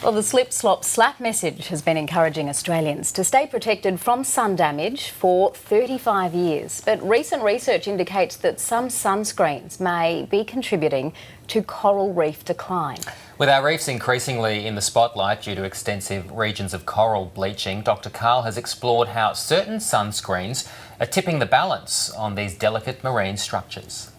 Well, the slip, slop, slap message has been encouraging Australians to stay protected from sun damage for 35 years. But recent research indicates that some sunscreens may be contributing to coral reef decline. With our reefs increasingly in the spotlight due to extensive regions of coral bleaching, Dr. Karl has explored how certain sunscreens are tipping the balance on these delicate marine structures.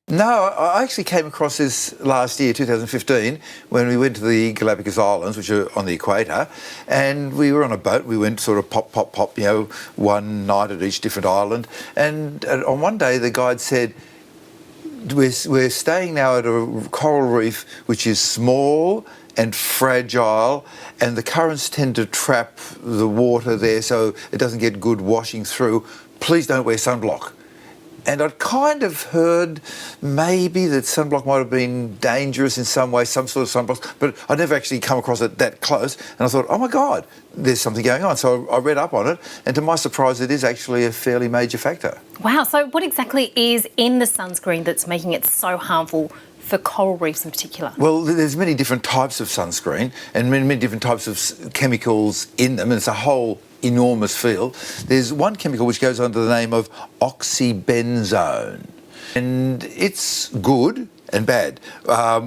No, I actually came across this last year, 2015, when we went to the Galapagos Islands, which are on the equator, and we were on a boat. We went sort of pop, pop, pop, one night at each different island. And on one day, the guide said, we're staying now at a coral reef which is small and fragile, and the currents tend to trap the water there so it doesn't get good washing through. Please don't wear sunblock. And I'd kind of heard maybe that sunblock might have been dangerous in some way, some sort of sunblock, but I'd never actually come across it that close. And I thought, oh my God, there's something going on. So I read up on it, and to my surprise, it is actually a fairly major factor. Wow, so what exactly is in the sunscreen that's making it so harmful for coral reefs in particular? Well, there's many different types of sunscreen and many different types of chemicals in them, and it's a whole enormous field. There's one chemical which goes under the name of Oxybenzone, and it's good and bad.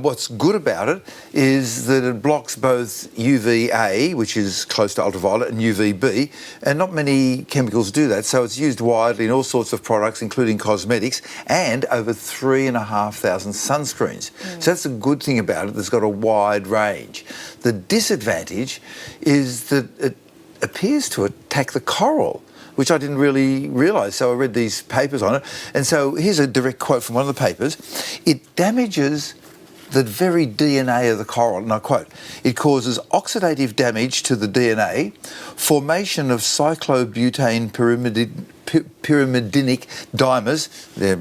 What's good about it is that it blocks both UVA, which is close to ultraviolet, and UVB, and not many chemicals do that, so it's used widely in all sorts of products, including cosmetics, and over 3,500 sunscreens. So that's a good thing about it, it's got a wide range. The disadvantage is that it appears to attack the coral, which I didn't really realise. So I read these papers on it. And so here's a direct quote from one of the papers. It damages the very DNA of the coral, and I quote, "It causes oxidative damage to the DNA, formation of cyclobutane pyrimidinic dimers," you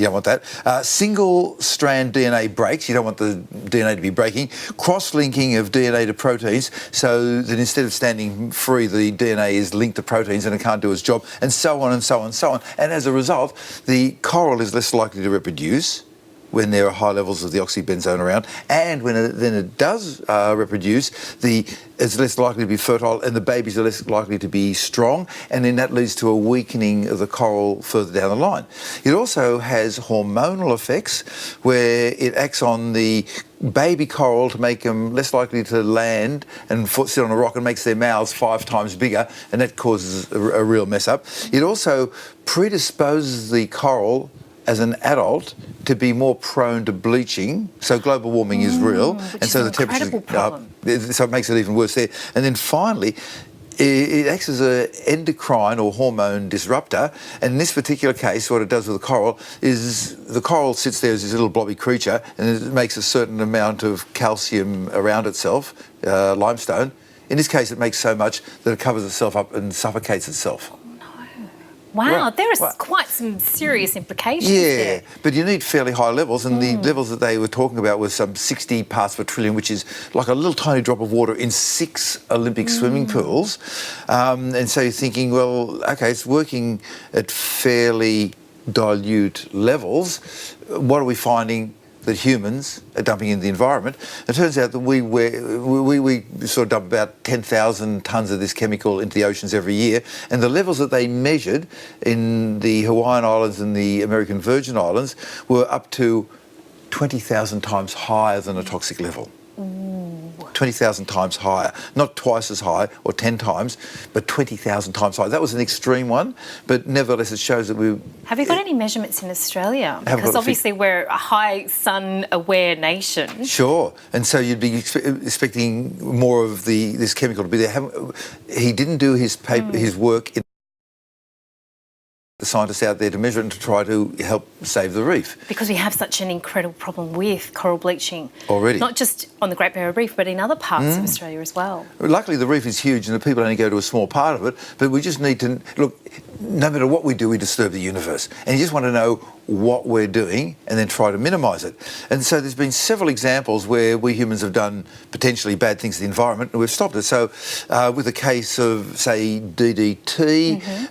don't want that, single-strand DNA breaks, you don't want the DNA to be breaking, cross-linking of DNA to proteins, so that instead of standing free, the DNA is linked to proteins and it can't do its job, and so on and so on and so on. And as a result, the coral is less likely to reproduce when there are high levels of the oxybenzone around, and when it does reproduce, it's less likely to be fertile, and the babies are less likely to be strong, and then that leads to a weakening of the coral further down the line. It also has hormonal effects where it acts on the baby coral to make them less likely to land and sit on a rock, and makes their mouths 5 times bigger, and that causes a real mess up. It also predisposes the coral as an adult to be more prone to bleaching, so global warming is real, and so the temperature up, so it makes it even worse there. And then finally, it acts as an endocrine or hormone disruptor, and in this particular case, what it does with the coral is the coral sits there as this little blobby creature, and it makes a certain amount of calcium around itself, limestone. In this case, it makes so much that it covers itself up and suffocates itself. Wow, there are quite some serious implications there. But you need fairly high levels, and the levels that they were talking about was some 60 parts per trillion, which is like a little tiny drop of water in 6 Olympic swimming pools. And so you're thinking, well, OK, it's working at fairly dilute levels. What are we finding that humans are dumping in the environment? It turns out that we sort of dump about 10,000 tonnes of this chemical into the oceans every year, and the levels that they measured in the Hawaiian Islands and the American Virgin Islands were up to 20,000 times higher than a toxic level. 20,000 times higher, not twice as high or 10 times, but 20,000 times higher. That was an extreme one, but nevertheless it shows that we... Have you got any measurements in Australia? Because obviously we're a high sun-aware nation. Sure, and so you'd be expecting more of this chemical to be there. He didn't do his work in the scientists out there to measure it and to try to help save the reef. Because we have such an incredible problem with coral bleaching. Already. Not just on the Great Barrier Reef, but in other parts of Australia as well. Luckily, the reef is huge and the people only go to a small part of it, but we just need to... Look, no matter what we do, we disturb the universe. And you just want to know what we're doing and then try to minimise it. And so there's been several examples where we humans have done potentially bad things to the environment and we've stopped it. So with the case of, say, DDT,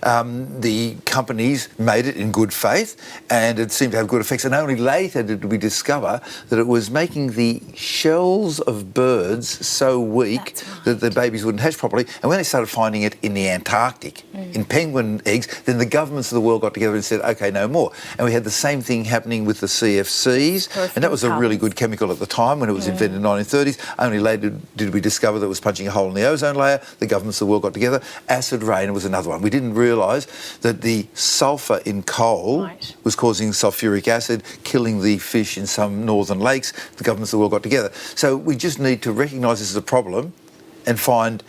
the companies made it in good faith and it seemed to have good effects. And only later did we discover that it was making the shells of birds so weak that the babies wouldn't hatch properly. And when they started finding it in the Antarctic, in penguin eggs, then the governments of the world got together and said, OK, no more. And we had the same thing happening with the CFCs, and that was a really good chemical at the time when it was invented in the 1930s. Only later did we discover that it was punching a hole in the ozone layer. The governments of the world got together. Acid rain was another one. We didn't realise that the sulphur in coal was causing sulphuric acid, killing the fish in some northern lakes. The governments of the world got together. So we just need to recognise this as a problem and find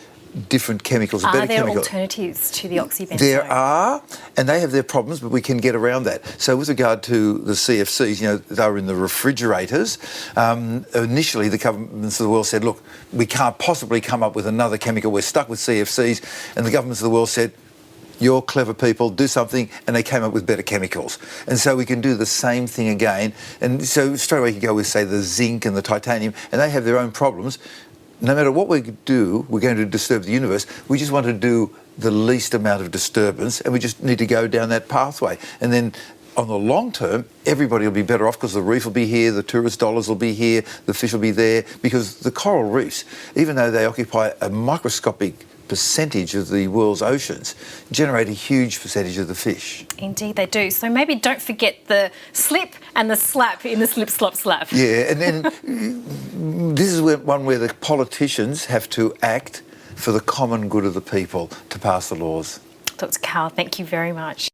different chemicals, better chemicals. Are there alternatives to the oxybenzone? There are, and they have their problems, but we can get around that. So with regard to the CFCs, you know, they were in the refrigerators. Initially, the governments of the world said, look, we can't possibly come up with another chemical. We're stuck with CFCs. And the governments of the world said, you're clever people, do something, and they came up with better chemicals. And so we can do the same thing again. And so straight away you go with, say, the zinc and the titanium, and they have their own problems. No matter what we do, we're going to disturb the universe. We just want to do the least amount of disturbance, and we just need to go down that pathway. And then on the long term, everybody will be better off because the reef will be here, the tourist dollars will be here, the fish will be there, because the coral reefs, even though they occupy a microscopic percentage of the world's oceans, generate a huge percentage of the fish. Indeed they do. So maybe don't forget the slip and the slap in the slip, slop, slap. Yeah, and then this is one where the politicians have to act for the common good of the people to pass the laws. Dr. Karl, thank you very much.